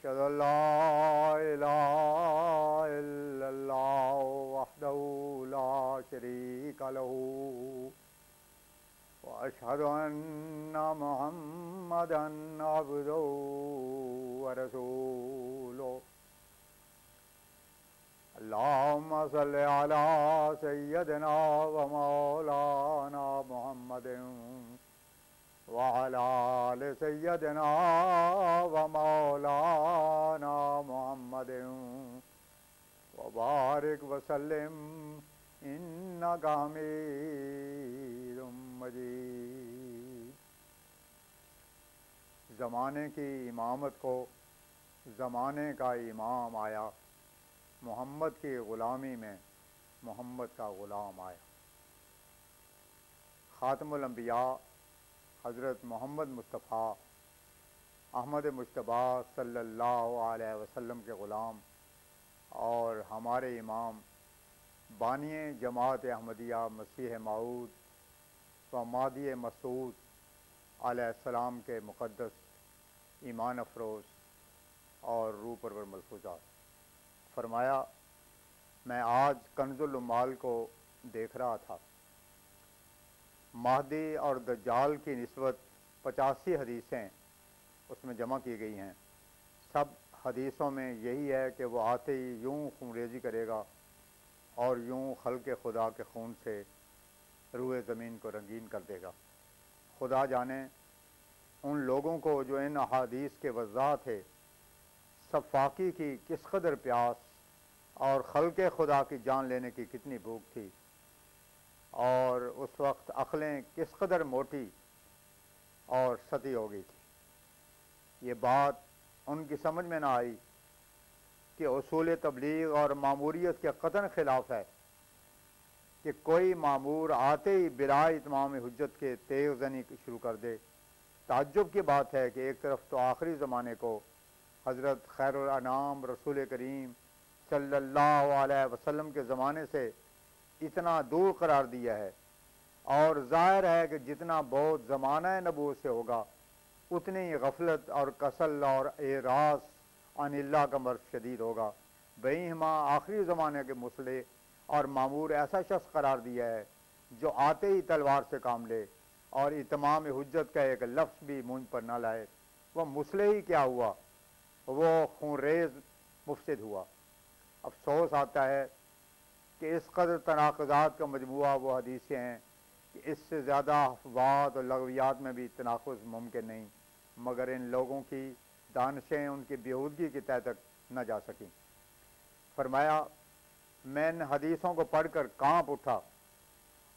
أشهد أن لا إله إلا الله وحده لا شريك له وأشهد أن محمدا عبده ورسوله اللهم صل على سيدنا ومولانا محمد وعلى آل سيدنا ومولانا محمد وبارك وسلم إنك حميد مجيد۔ زمانے کی امامت کو زمانے کا امام آیا، محمد کی غلامی میں محمد کا غلام آیا۔ خاتم الانبیاء حضرت محمد مصطفیٰ احمد مجتبی صلی اللہ علیہ وسلم کے غلام اور ہمارے امام بانی جماعت احمدیہ مسیح موعود و مہدی مسعود علیہ السلام کے مقدس ایمان افروز اور روح پرور ملفوظات۔ فرمایا، میں آج کنز العمال کو دیکھ رہا تھا، مہدی اور دجال کی نسبت 85 حدیثیں اس میں جمع کی گئی ہیں۔ سب حدیثوں میں یہی ہے کہ وہ آتے ہی یوں خونریزی کرے گا اور یوں خلق خدا کے خون سے روئے زمین کو رنگین کر دے گا۔ خدا جانے ان لوگوں کو جو ان احادیث کے وضاح تھے، صفاقی کی کس قدر پیاس اور خلق خدا کی جان لینے کی کتنی بھوک تھی، اور اس وقت عقلیں کس قدر موٹی اور سطحی ہو گئی تھی۔ یہ بات ان کی سمجھ میں نہ آئی کہ اصول تبلیغ اور ماموریت کے قطعاً خلاف ہے کہ کوئی مامور آتے ہی بلا اتمام حجت کے تیغ زنی شروع کر دے۔ تعجب کی بات ہے کہ ایک طرف تو آخری زمانے کو حضرت خیر الانام رسول کریم صلی اللہ علیہ وسلم کے زمانے سے اتنا دور قرار دیا ہے، اور ظاہر ہے کہ جتنا بہت زمانہ نبوت سے ہوگا اتنی ہی غفلت اور کسل اور اعراض عن اللہ کا مرض شدید ہوگا۔ بہما آخری زمانے کے مصلح اور مامور ایسا شخص قرار دیا ہے جو آتے ہی تلوار سے کام لے اور اتمام حجت کا ایک لفظ بھی منہ پر نہ لائے۔ وہ مصلح ہی کیا ہوا، وہ خونریز مفسد ہوا۔ افسوس آتا ہے کہ اس قدر تناقضات کا مجموعہ وہ حدیثیں ہیں کہ اس سے زیادہ افواد اور لغویات میں بھی تناقض ممکن نہیں، مگر ان لوگوں کی دانشیں ان کی بیہودگی کی تہ تک نہ جا سکیں۔ فرمایا، میں ان حدیثوں کو پڑھ کر کانپ اٹھا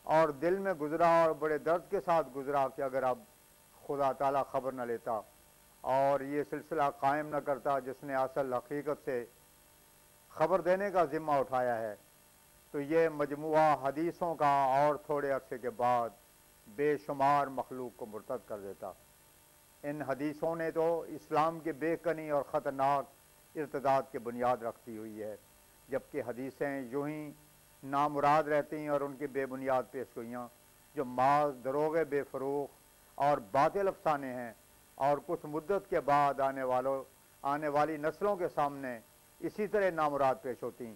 اور دل میں گزرا اور بڑے درد کے ساتھ گزرا کہ اگر اب خدا تعالیٰ خبر نہ لیتا اور یہ سلسلہ قائم نہ کرتا جس نے اصل حقیقت سے خبر دینے کا ذمہ اٹھایا ہے، تو یہ مجموعہ حدیثوں کا اور تھوڑے عرصے کے بعد بے شمار مخلوق کو مرتد کر دیتا۔ ان حدیثوں نے تو اسلام کی بے کنی اور خطرناک ارتداد کی بنیاد رکھتی ہوئی ہے، جبکہ حدیثیں یوں ہی نامراد رہتی ہیں اور ان کی بے بنیاد پیش گوئیاں جو محض دروغ بے فروغ اور باطل افسانے ہیں، اور کچھ مدت کے بعد آنے والی نسلوں کے سامنے اسی طرح نامراد پیش ہوتی،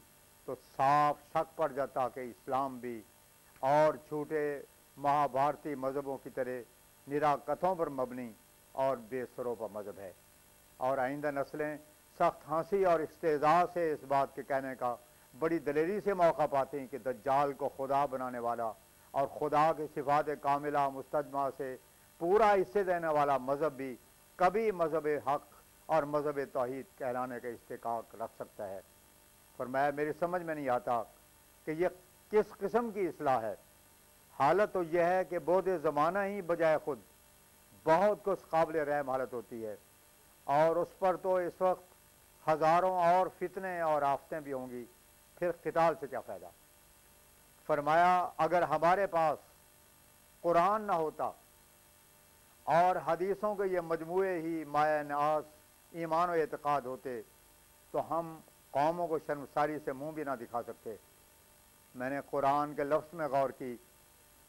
تو صاف شک پڑ جاتا کہ اسلام بھی اور جھوٹے مہابھارتی مذہبوں کی طرح نراکتوں پر مبنی اور بے سروپا مذہب ہے، اور آئندہ نسلیں سخت ہنسی اور استہزاء سے اس بات کے کہنے کا بڑی دلیری سے موقع پاتی ہیں کہ دجال کو خدا بنانے والا اور خدا کی صفات کاملہ مستجمع سے پورا حصے دینے والا مذہب بھی کبھی مذہب حق اور مذہب توحید کہلانے کا استحقاق رکھ سکتا ہے۔ فرمایا، میری سمجھ میں نہیں آتا کہ یہ کس قسم کی اصلاح ہے۔ حالت تو یہ ہے کہ بود زمانہ ہی بجائے خود بہت کچھ قابل رحم حالت ہوتی ہے، اور اس پر تو اس وقت ہزاروں اور فتنے اور آفتیں بھی ہوں گی، پھر قتال سے کیا فائدہ۔ فرمایا، اگر ہمارے پاس قرآن نہ ہوتا اور حدیثوں کے یہ مجموعے ہی مایہ ناز ایمان و اعتقاد ہوتے تو ہم قوموں کو شرمساری سے منہ بھی نہ دکھا سکتے۔ میں نے قرآن کے لفظ میں غور کی،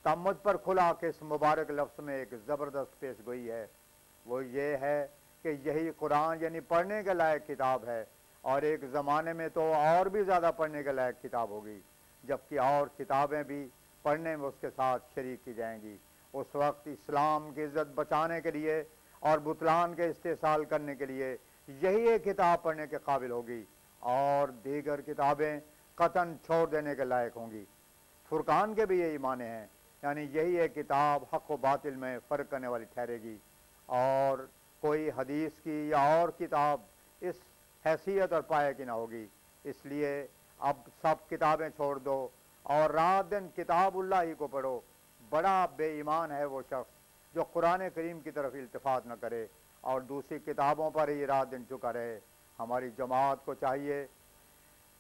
تب مجھ پر کھلا کہ اس مبارک لفظ میں ایک زبردست پیش گوئی ہے، وہ یہ ہے کہ یہی قرآن یعنی پڑھنے کے لائق کتاب ہے، اور ایک زمانے میں تو اور بھی زیادہ پڑھنے کے لائق کتاب ہوگی، جبکہ اور کتابیں بھی پڑھنے میں اس کے ساتھ شریک کی جائیں گی۔ اس وقت اسلام کی عزت بچانے کے لیے اور بطلان کے استحصال کرنے کے لیے یہی ایک کتاب پڑھنے کے قابل ہوگی، اور دیگر کتابیں قطعاً چھوڑ دینے کے لائق ہوں گی۔ فرقان کے بھی یہی معنی ہیں، یعنی یہی ایک کتاب حق و باطل میں فرق کرنے والی ٹھہرے گی، اور کوئی حدیث کی یا اور کتاب اس حیثیت اور پائے کی نہ ہوگی۔ اس لیے اب سب کتابیں چھوڑ دو اور رات دن کتاب اللہ ہی کو پڑھو۔ بڑا بے ایمان ہے وہ شخص جو قرآن کریم کی طرف التفات نہ کرے اور دوسری کتابوں پر ہی رات دن چکا رہے۔ ہماری جماعت کو چاہیے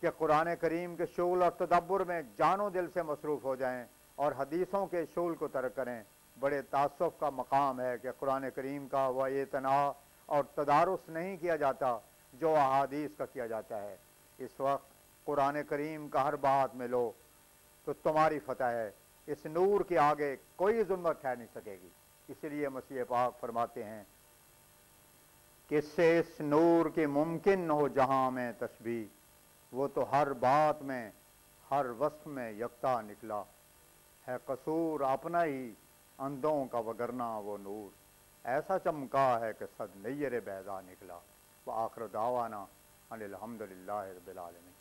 کہ قرآن کریم کے شغل اور تدبر میں جان و دل سے مصروف ہو جائیں اور حدیثوں کے شغل کو ترک کریں۔ بڑے تعصب کا مقام ہے کہ قرآن کریم کا وہ اعتناء اور تدارس نہیں کیا جاتا جو احادیث کا کیا جاتا ہے۔ اس وقت قرآن کریم کا ہر بات میں لو تو تمہاری فتح ہے، اس نور کے آگے کوئی ظلمت ٹھہر نہیں سکے گی۔ اسی لیے مسیح پاک فرماتے ہیں کہ اس سے اس نور کی ممکن نہ ہو جہاں میں تشبیہ، وہ تو ہر بات میں ہر وصف میں یکتا نکلا، ہے قصور اپنا ہی اندھوں کا وگرنا وہ نور، ایسا چمکا ہے کہ صد نیر بیضا نکلا۔ وآخر دعوانا ان الحمدللہ رب العالمین۔